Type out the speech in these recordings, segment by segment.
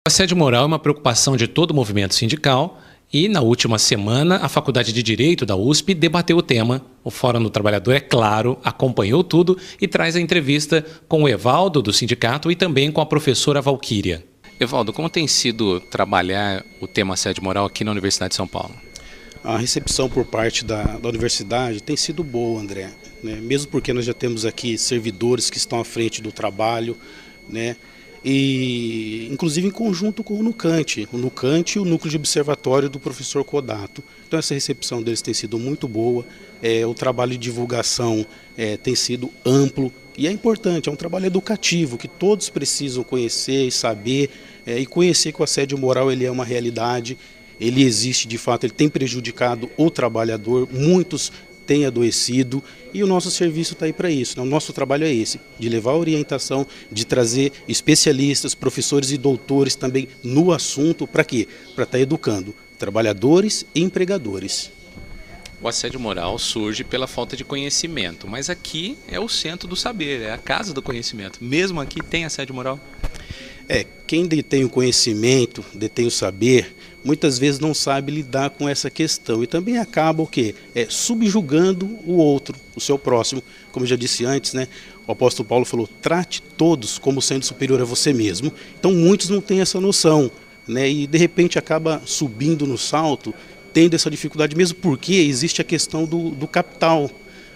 O assédio moral é uma preocupação de todo o movimento sindical e, na última semana, a Faculdade de Direito da USP debateu o tema. O Fórum do Trabalhador, é claro, acompanhou tudo e traz a entrevista com o Evaldo, do sindicato, e também com a professora Valquíria. Evaldo, como tem sido trabalhar o tema assédio moral aqui na Universidade de São Paulo? A recepção por parte da universidade tem sido boa, André, né? Mesmo porque nós já temos aqui servidores que estão à frente do trabalho, né? E inclusive em conjunto com o Nucante e o Núcleo de Observatório do professor Kodato. Então essa recepção deles tem sido muito boa, o trabalho de divulgação tem sido amplo e é importante, é um trabalho educativo que todos precisam conhecer e saber, e conhecer que o assédio moral ele é uma realidade, ele existe de fato, ele tem prejudicado o trabalhador, muitos têm adoecido e o nosso serviço está aí para isso, né? O nosso trabalho é esse, de levar a orientação, de trazer especialistas, professores e doutores também no assunto, para quê? Para estar educando trabalhadores e empregadores. O assédio moral surge pela falta de conhecimento, mas aqui é o centro do saber, é a casa do conhecimento. Mesmo aqui tem assédio moral? Quem detém o conhecimento, detém o saber, muitas vezes não sabe lidar com essa questão e também acaba o quê? Subjugando o outro, o seu próximo. Como eu já disse antes, né? O apóstolo Paulo falou, trate todos como sendo superior a você mesmo. Então muitos não têm essa noção, né? E de repente acaba subindo no salto, tendo essa dificuldade mesmo porque existe a questão do capital,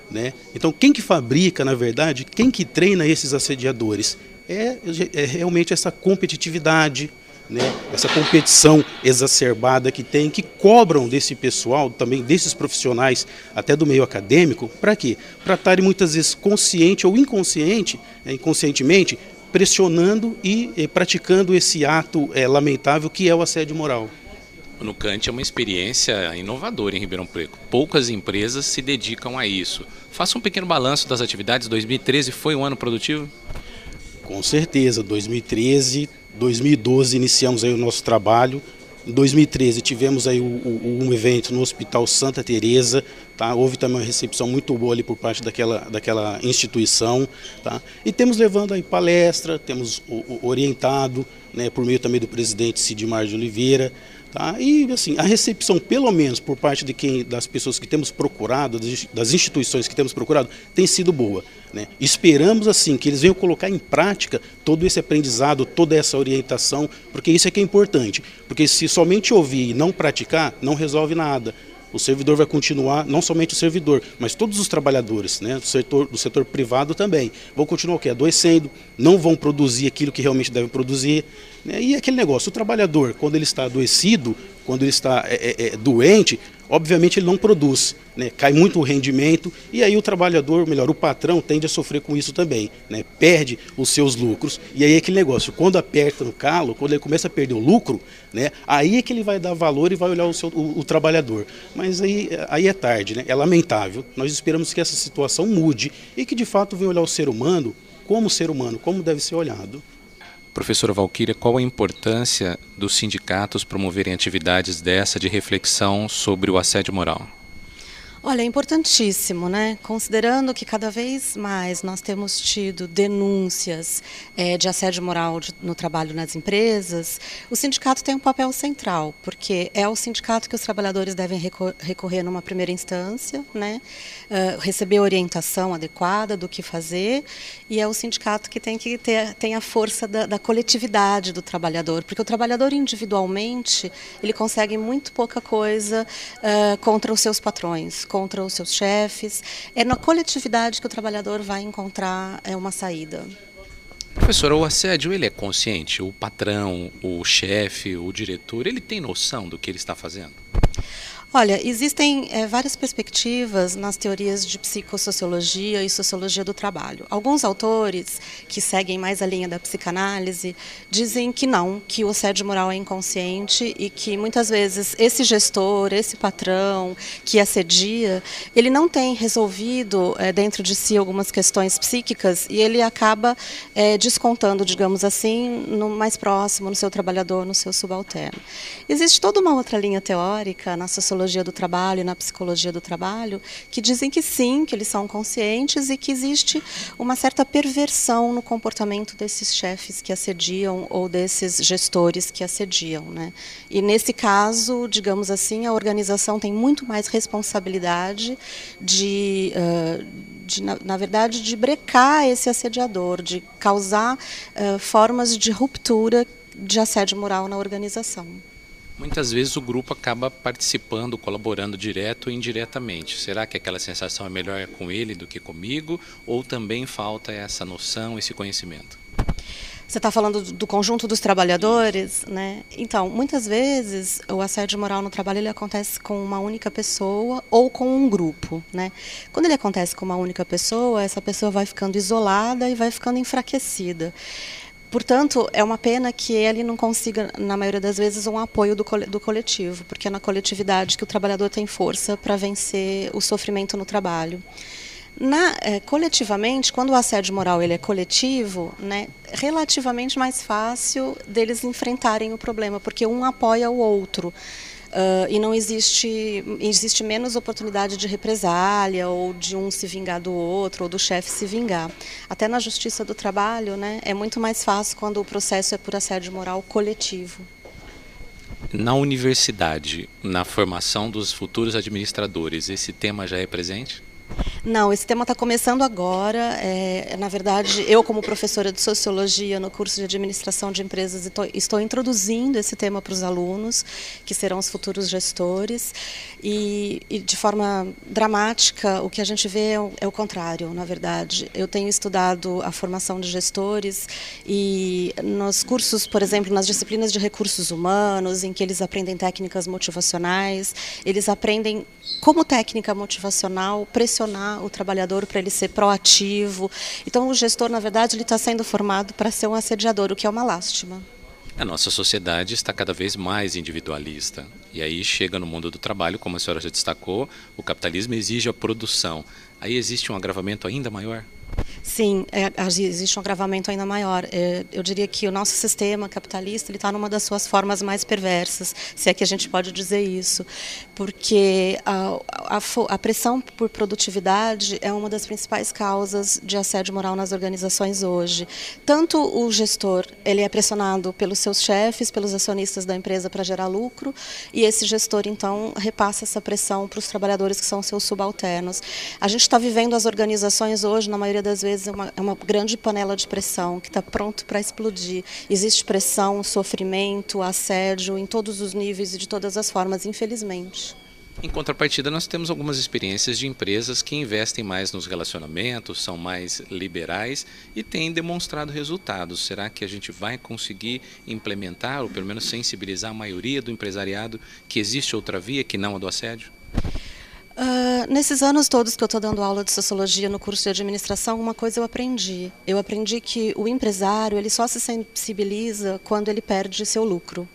né? Então quem que fabrica, na verdade, quem que treina esses assediadores? É realmente essa competitividade, né? Essa competição exacerbada que cobram desse pessoal, também desses profissionais, até do meio acadêmico, para quê? Para estarem muitas vezes consciente ou inconscientemente, pressionando e praticando esse ato lamentável que é o assédio moral. O Nucante é uma experiência inovadora em Ribeirão Preto. Poucas empresas se dedicam a isso. Faça um pequeno balanço das atividades. 2013 foi um ano produtivo? Com certeza, 2013, 2012 iniciamos aí o nosso trabalho. Em 2013 tivemos aí um evento no Hospital Santa Teresa, tá? Houve também uma recepção muito boa ali por parte daquela instituição, tá? E temos levando aí palestra, temos orientado, né, por meio também do presidente Sidmar de Oliveira, tá? E assim, a recepção, pelo menos por parte das pessoas que temos procurado, das instituições que temos procurado, tem sido boa, né? Esperamos assim que eles venham colocar em prática todo esse aprendizado, toda essa orientação, porque isso é que é importante, porque se somente ouvir e não praticar, não resolve nada. O servidor vai continuar, não somente o servidor, mas todos os trabalhadores, né, do setor privado também, vão continuar o quê? Adoecendo, não vão produzir aquilo que realmente devem produzir, né? E aquele negócio, o trabalhador, quando ele está adoecido, quando ele está doente, obviamente ele não produz, né? Cai muito o rendimento e aí o trabalhador, melhor, o patrão tende a sofrer com isso também, né? Perde os seus lucros e aí aquele negócio, quando aperta no calo, quando ele começa a perder o lucro, né? Aí é que ele vai dar valor e vai olhar o trabalhador, mas aí é tarde, né? É lamentável, nós esperamos que essa situação mude e que de fato venha olhar o ser humano, como deve ser olhado. Professora Valquíria, qual a importância dos sindicatos promoverem atividades dessa de reflexão sobre o assédio moral? Olha, é importantíssimo, né? Considerando que cada vez mais nós temos tido denúncias de assédio moral no trabalho nas empresas, o sindicato tem um papel central, porque é o sindicato que os trabalhadores devem recorrer numa primeira instância, né? Receber orientação adequada do que fazer, e é o sindicato que tem a força da coletividade do trabalhador, porque o trabalhador individualmente, ele consegue muito pouca coisa contra os seus patrões, contra os seus chefes. É na coletividade que o trabalhador vai encontrar uma saída. Professora, o assédio ele é consciente? O patrão, o chefe, o diretor, ele tem noção do que ele está fazendo? Olha, existem várias perspectivas nas teorias de psicossociologia e sociologia do trabalho. Alguns autores, que seguem mais a linha da psicanálise, dizem que não, que o assédio moral é inconsciente e que muitas vezes esse gestor, esse patrão que assedia, ele não tem resolvido dentro de si algumas questões psíquicas e ele acaba descontando, digamos assim, no mais próximo, no seu trabalhador, no seu subalterno. Existe toda uma outra linha teórica na sociologia sociologia do trabalho e na psicologia do trabalho, que dizem que sim, que eles são conscientes e que existe uma certa perversão no comportamento desses chefes que assediam ou desses gestores que assediam, né? E nesse caso, digamos assim, a organização tem muito mais responsabilidade na verdade, de brecar esse assediador, de causar formas de ruptura de assédio moral na organização. Muitas vezes o grupo acaba participando, colaborando direto ou indiretamente. Será que aquela sensação é melhor com ele do que comigo? Ou também falta essa noção, esse conhecimento? Você está falando do conjunto dos trabalhadores, né? Então, muitas vezes o assédio moral no trabalho ele acontece com uma única pessoa ou com um grupo, né? Quando ele acontece com uma única pessoa, essa pessoa vai ficando isolada e vai ficando enfraquecida. Portanto, é uma pena que ele não consiga, na maioria das vezes, um apoio do coletivo, porque é na coletividade que o trabalhador tem força para vencer o sofrimento no trabalho. Coletivamente, quando o assédio moral ele é coletivo, né, relativamente mais fácil deles enfrentarem o problema, porque um apoia o outro. E não existe menos oportunidade de represália ou de um se vingar do outro ou do chefe se vingar. Até na justiça do trabalho, né, é muito mais fácil quando o processo é por assédio moral coletivo. Na universidade, na formação dos futuros administradores, esse tema já é presente? Não, esse tema está começando agora. Na verdade, eu como professora de Sociologia no curso de Administração de Empresas estou introduzindo esse tema para os alunos, que serão os futuros gestores, e de forma dramática o que a gente vê é o contrário, na verdade. Eu tenho estudado a formação de gestores e nos cursos, por exemplo, nas disciplinas de recursos humanos, em que eles aprendem técnicas motivacionais, eles aprendem como técnica motivacional pressionar o trabalhador para ele ser proativo. Então o gestor, na verdade, ele está sendo formado para ser um assediador, o que é uma lástima. A nossa sociedade está cada vez mais individualista. E aí chega no mundo do trabalho, como a senhora já destacou, o capitalismo exige a produção. Aí existe um agravamento ainda maior? Sim, existe um agravamento ainda maior. Eu diria que o nosso sistema capitalista está numa das suas formas mais perversas, se é que a gente pode dizer isso, porque a pressão por produtividade é uma das principais causas de assédio moral nas organizações hoje. Tanto o gestor, ele é pressionado pelos seus chefes, pelos acionistas da empresa para gerar lucro, e esse gestor, então, repassa essa pressão para os trabalhadores que são seus subalternos. A gente está vivendo as organizações hoje, na maioria das vezes, é uma grande panela de pressão que está pronto para explodir. Existe pressão, sofrimento, assédio em todos os níveis e de todas as formas, infelizmente. Em contrapartida, nós temos algumas experiências de empresas que investem mais nos relacionamentos, são mais liberais e têm demonstrado resultados. Será que a gente vai conseguir implementar, ou pelo menos sensibilizar a maioria do empresariado que existe outra via que não a do assédio? Nesses anos todos que eu estou dando aula de sociologia no curso de administração, uma coisa eu aprendi. Eu aprendi que o empresário ele só se sensibiliza quando ele perde seu lucro.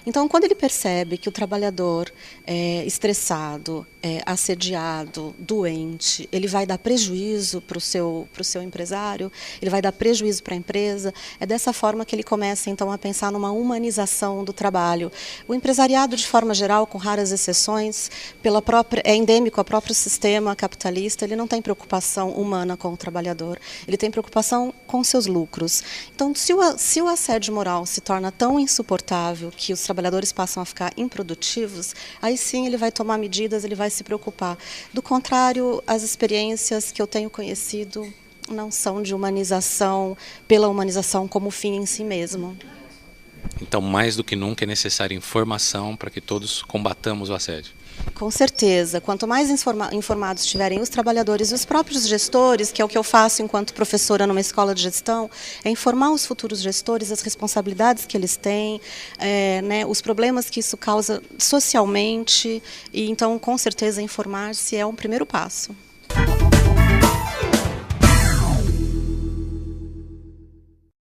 Então, quando ele percebe que o trabalhador é estressado, assediado, doente, ele vai dar prejuízo para o seu empresário, ele vai dar prejuízo para a empresa, é dessa forma que ele começa, então, a pensar numa humanização do trabalho. O empresariado, de forma geral, com raras exceções, é endêmico ao próprio sistema capitalista, ele não tem preocupação humana com o trabalhador, ele tem preocupação com seus lucros. Então, se o assédio moral se torna tão insuportável que os trabalhadores passam a ficar improdutivos, aí sim ele vai tomar medidas, ele vai se preocupar. Do contrário, as experiências que eu tenho conhecido não são de humanização, pela humanização como fim em si mesmo. Então, mais do que nunca é necessária informação para que todos combatamos o assédio. Com certeza. Quanto mais informados estiverem os trabalhadores e os próprios gestores, que é o que eu faço enquanto professora numa escola de gestão, é informar os futuros gestores as responsabilidades que eles têm, os problemas que isso causa socialmente, e então, com certeza, informar-se é um primeiro passo.